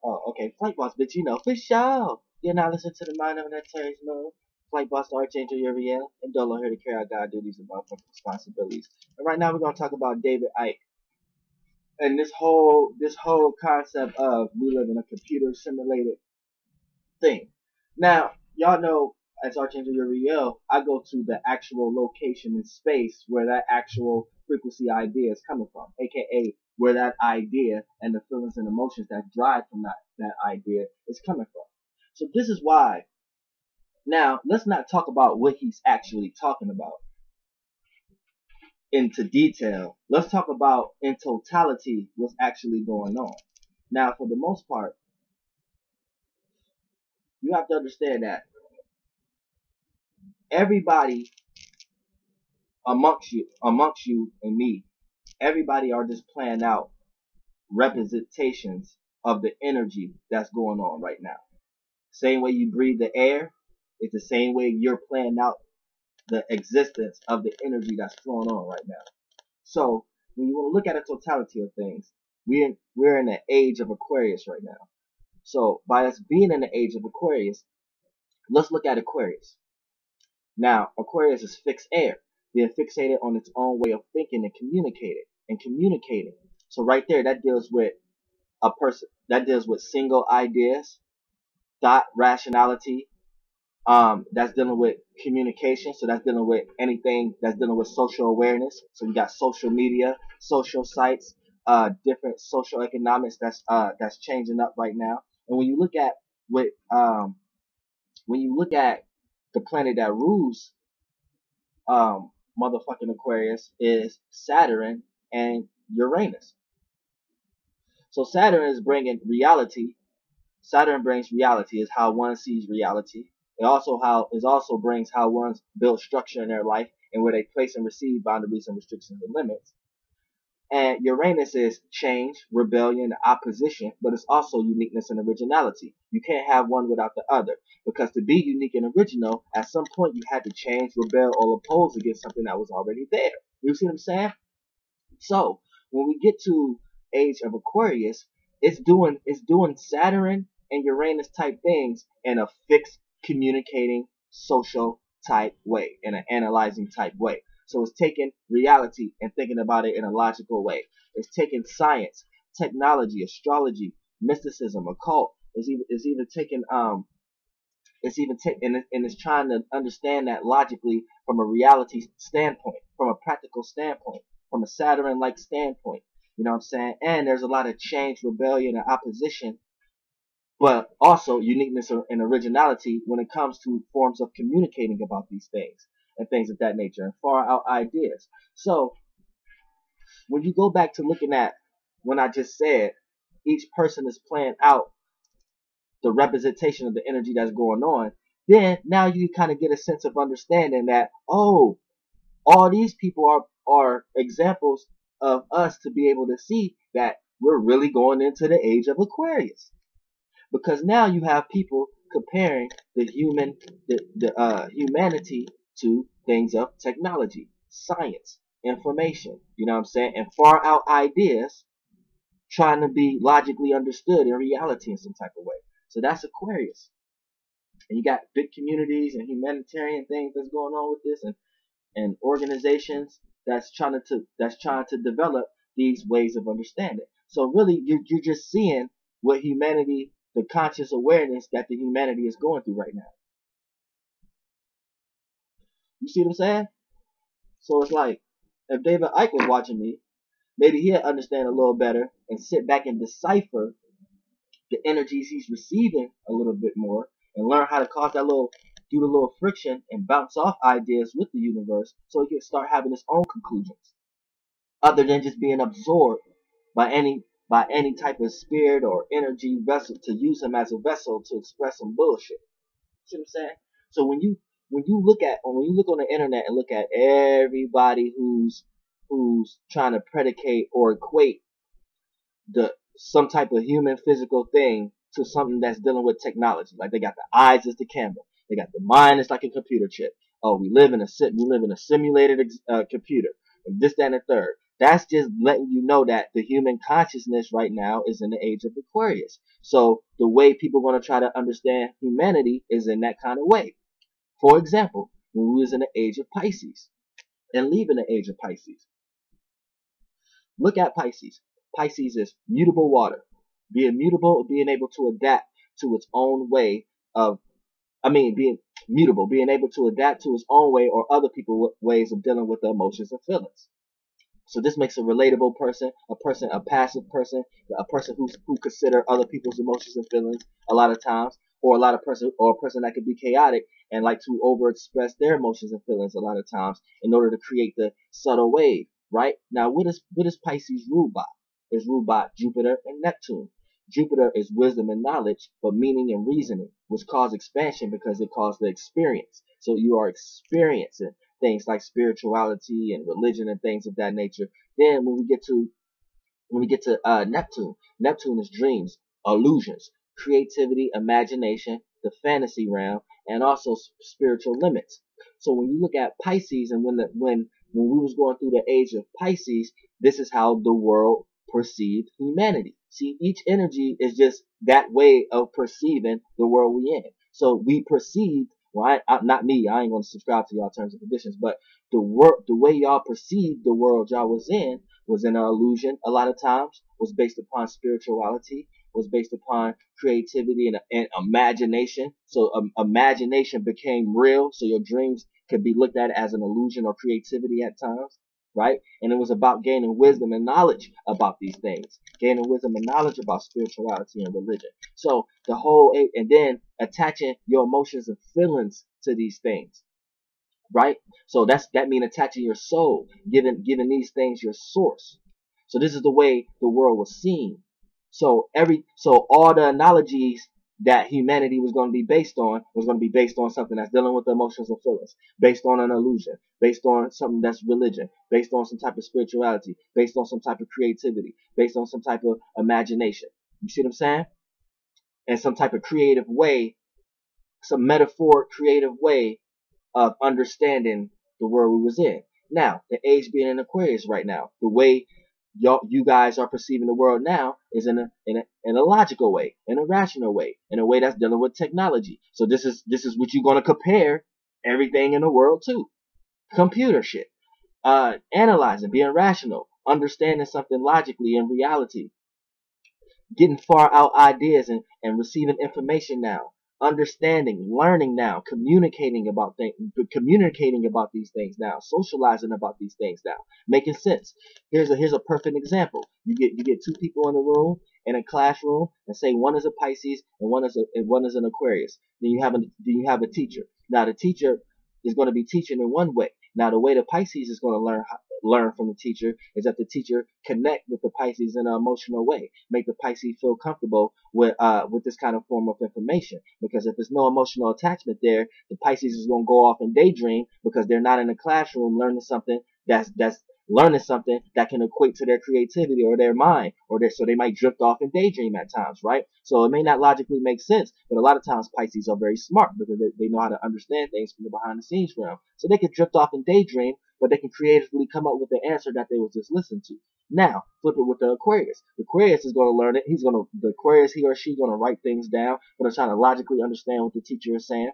Oh, okay. Flight boss, bitch, you know, for sure. You're not listening to the mind of an Aquarius moon. Flight boss, the Archangel Uriel, and Dolo here to carry out God duties and motherfucking responsibilities. And right now we're gonna talk about David Icke and this whole concept of we live in a computer simulated thing. Now, y'all know as Archangel Uriel, I go to the actual location in space where that actual frequency idea is coming from, aka where that idea and the feelings and emotions that drive from that idea is coming from. So this is why. Now, let's not talk about what he's actually talking about into detail. Let's talk about in totality what's actually going on. Now, for the most part, you have to understand that everybody amongst you and me, everybody are just playing out representations of the energy that's going on right now. Same way you breathe the air, it's the same way you're playing out the existence of the energy that's flowing on right now. So when you want to look at the totality of things, we're in the age of Aquarius right now. So by us being in the age of Aquarius, let's look at Aquarius. Now, Aquarius is fixed air, being fixated on its own way of thinking and communicating. So right there, that deals with a person, that deals with single ideas, thought, rationality, that's dealing with communication. So that's dealing with anything that's dealing with social awareness. So you got social media, social sites, different social economics that's changing up right now. And when you look at when you look at the planet that rules motherfucking Aquarius is Saturn and Uranus. So Saturn is bringing reality. Saturn brings reality, is how one sees reality. It also brings how one builds structure in their life and where they place and receive boundaries and restrictions and limits. And Uranus is change, rebellion, opposition, but it's also uniqueness and originality. You can't have one without the other. Because to be unique and original, at some point you had to change, rebel, or oppose against something that was already there. You see what I'm saying? So when we get to Age of Aquarius, it's doing Saturn and Uranus type things in a fixed, communicating, social type way, in an analyzing type way. So it's taking reality and thinking about it in a logical way. It's taking science, technology, astrology, mysticism, occult. It's even taking and it's trying to understand that logically from a reality standpoint, from a practical standpoint, from a Saturn-like standpoint. You know what I'm saying? And there's a lot of change, rebellion, and opposition, but also uniqueness and originality when it comes to forms of communicating about these things and things of that nature and far out ideas. So when you go back to looking at when I just said each person is playing out the representation of the energy that's going on, then now you kind of get a sense of understanding that, oh, all these people are examples of us to be able to see that we're really going into the age of Aquarius. Because now you have people comparing the humanity to things of technology, science, information, you know what I'm saying, and far out ideas trying to be logically understood in reality in some type of way. So that's Aquarius. And you got big communities and humanitarian things that's going on with this, and organizations that's trying to develop these ways of understanding. So really you're just seeing what humanity, the conscious awareness that the humanity is going through right now. You see what I'm saying? So it's like, if David Icke was watching me, maybe he'll understand a little better and sit back and decipher the energies he's receiving a little bit more and learn how to cause that do the little friction and bounce off ideas with the universe so he can start having his own conclusions other than just being absorbed by any type of spirit or energy vessel to use him as a vessel to express some bullshit. See what I'm saying? So when you look on the internet and look at everybody who's trying to predicate or equate some type of human physical thing to something that's dealing with technology, like they got the eyes as the camera, they got the mind as like a computer chip. Oh, we live in a simulated computer, and this, that, and the third. That's just letting you know that the human consciousness right now is in the age of Aquarius. So the way people are going to try to understand humanity is in that kind of way. For example, when we was in the age of Pisces and leaving the age of Pisces, look at Pisces. Pisces is mutable water. Being mutable, being able to adapt to its own way of, being mutable, being able to adapt to its own way or other people's ways of dealing with the emotions and feelings. So this makes a relatable person, a passive person, a person who consider other people's emotions and feelings a lot of times, or a person that could be chaotic and like to overexpress their emotions and feelings a lot of times in order to create the subtle wave. Right now, what is Pisces ruled by? It's ruled by Jupiter and Neptune. Jupiter is wisdom and knowledge, but meaning and reasoning, which cause expansion because it caused the experience. So you are experiencing things like spirituality and religion and things of that nature. Then when we get to Neptune is dreams, illusions, creativity, imagination, the fantasy realm, and also spiritual limits. So when you look at Pisces, and when we was going through the age of Pisces, this is how the world perceived humanity. See, each energy is just that way of perceiving the world we in. So we perceived, well, not me, I ain't gonna subscribe to y'all terms and conditions, but the way y'all perceived the world y'all was in an illusion a lot of times, was based upon spirituality, was based upon creativity and imagination. So imagination became real, so your dreams could be looked at as an illusion or creativity at times, right? And it was about gaining wisdom and knowledge about these things, gaining wisdom and knowledge about spirituality and religion. So and then attaching your emotions and feelings to these things, right? So that means attaching your soul, giving these things your source. So this is the way the world was seen. So all the analogies that humanity was going to be based on was going to be based on something that's dealing with the emotions and feelings, based on an illusion, based on something that's religion, based on some type of spirituality, based on some type of creativity, based on some type of imagination. You see what I'm saying? And some type of creative way, some metaphoric creative way of understanding the world we was in. Now, the age being in Aquarius right now, the way you guys are perceiving the world now is in a logical way, in a rational way, in a way that's dealing with technology. So this is what you're gonna compare everything in the world to. Computer shit. Analyzing, being rational, understanding something logically in reality, getting far out ideas and receiving information now, understanding, learning now, communicating about these things now, socializing about these things now, making sense. Here's a perfect example. You get two people in a room, in a classroom, and say one is a Pisces and one is an Aquarius. Then you have a teacher. Now the teacher is going to be teaching in one way. Now the way the Pisces is going to learn from the teacher is that the teacher connect with the Pisces in an emotional way, make the Pisces feel comfortable with this kind of form of information. Because if there's no emotional attachment there, the Pisces is going to go off and daydream because they're not in a classroom learning something that can equate to their creativity or their mind, so they might drift off and daydream at times, right? So it may not logically make sense, but a lot of times Pisces are very smart because they know how to understand things from the behind the scenes realm. So they can drift off and daydream, but they can creatively come up with the answer that they was just listening to. Now, flip it with the Aquarius. The Aquarius is going to learn it. The Aquarius, he or she, going to write things down, going to try to logically understand what the teacher is saying,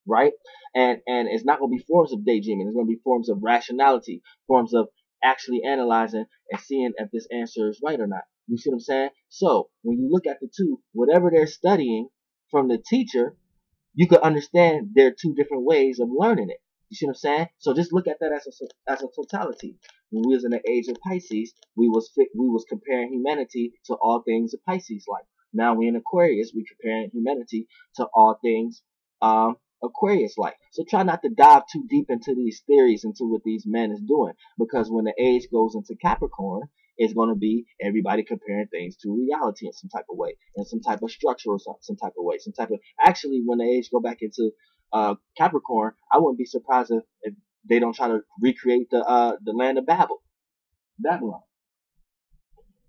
right? And it's not going to be forms of daydreaming. It's going to be forms of rationality, forms of actually analyzing and seeing if this answer is right or not. You see what I'm saying? So when you look at the two, whatever they're studying from the teacher, you could understand their two different ways of learning it. You see what I'm saying? So just look at that as a totality. When we was in the age of Pisces, we was comparing humanity to all things of Pisces like. Now we in Aquarius, we comparing humanity to all things Aquarius like. So try not to dive too deep into these theories, into what these men is doing, because when the age goes into Capricorn, it's going to be everybody comparing things to reality in some type of way, in some type of structure or some type of way, actually when the age go back into Capricorn, I wouldn't be surprised if they don't try to recreate the land of Babylon,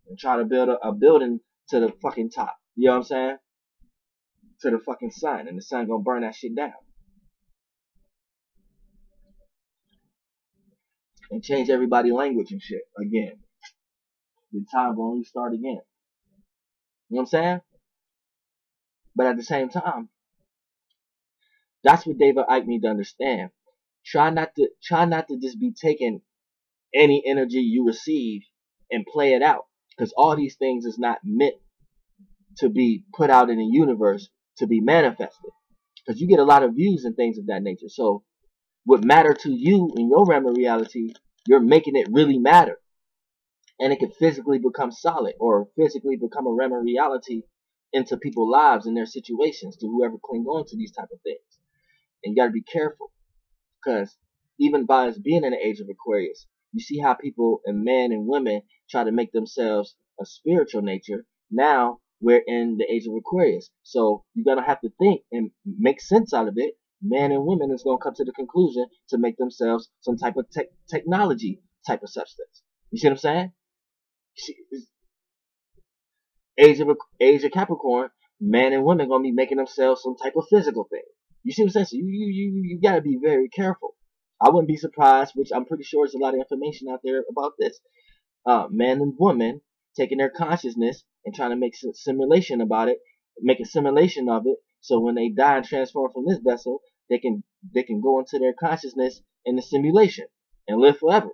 and try to build a building to the fucking top. You know what I'm saying? To the fucking sun, and the sun gonna burn that shit down. and change everybody's language and shit again. The time will only start again. You know what I'm saying? But at the same time, that's what David Icke need to understand. Try not to just be taking any energy you receive and play it out. Because all these things is not meant to be put out in the universe to be manifested. Because you get a lot of views and things of that nature. So what matter to you in your realm of reality, you're making it really matter. And it can physically become solid or physically become a realm of reality into people's lives and their situations, to whoever cling on to these type of things. And you got to be careful, because even by us being in the age of Aquarius, you see how people and men and women try to make themselves a spiritual nature. Now we're in the age of Aquarius, so you're gonna have to think and make sense out of it. Men and women is gonna come to the conclusion to make themselves some type of technology type of substance. You see what I'm saying? Age of Capricorn, men and women gonna be making themselves some type of physical thing. You see what I'm saying? So you gotta be very careful. I wouldn't be surprised, which I'm pretty sure there's a lot of information out there about this. Man and woman taking their consciousness and trying to make simulation about it, make a simulation of it, so when they die and transform from this vessel, they can go into their consciousness in the simulation and live forever.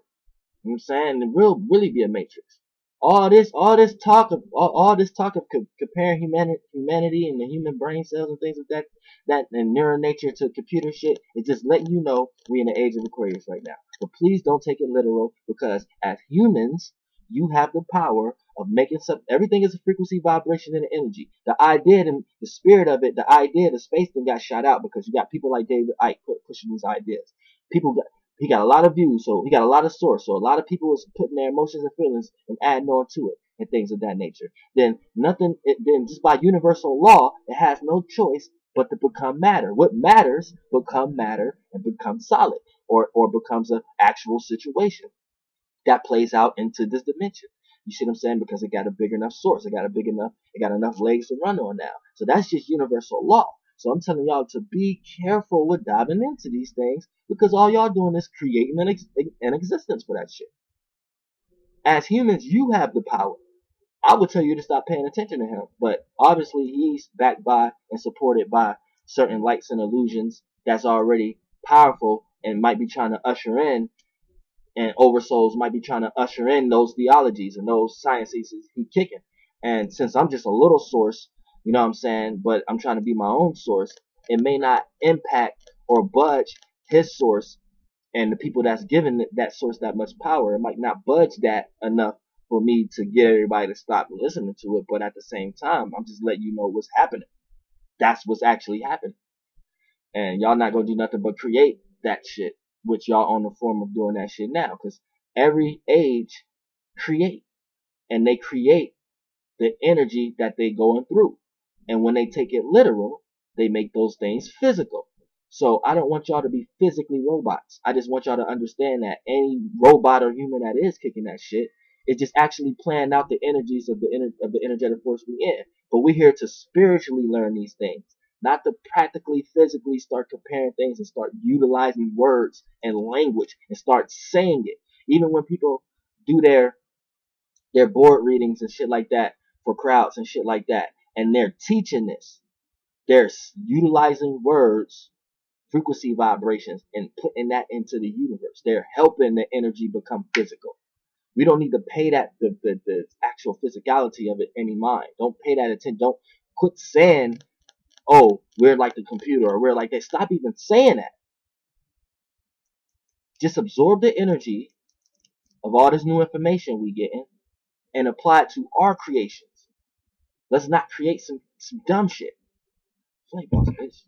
You know what I'm saying? And really be a matrix. All this talk of comparing humanity and the human brain cells and things of that and neural nature to computer shit is just letting you know we in the age of Aquarius right now. But please don't take it literal, because as humans, you have the power of making everything is a frequency, vibration, and energy. The idea and the spirit of it, the idea, the space thing got shot out because you got people like David Icke pushing these ideas. He got a lot of views, so he got a lot of source. So a lot of people was putting their emotions and feelings and adding on to it and things of that nature. Then just by universal law, it has no choice but to become matter. What matters become matter and become solid, or becomes an actual situation that plays out into this dimension. You see what I'm saying? Because it got a big enough source. It got enough legs to run on now. So that's just universal law. So I'm telling y'all to be careful with diving into these things, because all y'all doing is creating an existence for that shit. As humans, you have the power. I would tell you to stop paying attention to him, but obviously he's backed by and supported by certain lights and illusions that's already powerful and might be trying to usher in, and oversouls might be trying to usher in those theologies and those sciences he's kicking. And since I'm just a little source, you know what I'm saying, but I'm trying to be my own source, it may not impact or budge his source and the people that's given that source that much power. It might not budge that enough for me to get everybody to stop listening to it. But at the same time, I'm just letting you know what's happening. That's what's actually happening. And y'all not gonna do nothing but create that shit, which y'all on the form of doing that shit now. Because every age create, and they create the energy that they going through. And when they take it literal, they make those things physical. So I don't want y'all to be physically robots. I just want y'all to understand that any robot or human that is kicking that shit is just actually playing out the energies of the energetic force we in. But we're here to spiritually learn these things, not to practically, physically start comparing things and start utilizing words and language and start saying it. Even when people do their board readings and shit like that for crowds and shit like that, and they're teaching this, they're utilizing words, frequency vibrations, and putting that into the universe. They're helping the energy become physical. We don't need to pay that the actual physicality of it any mind. Don't pay that attention. Don't quit saying, oh, we're like the computer, or we're like that. Stop even saying that. Just absorb the energy of all this new information we getting and apply it to our creations. Let's not create some dumb shit. It's like, boss, bitch.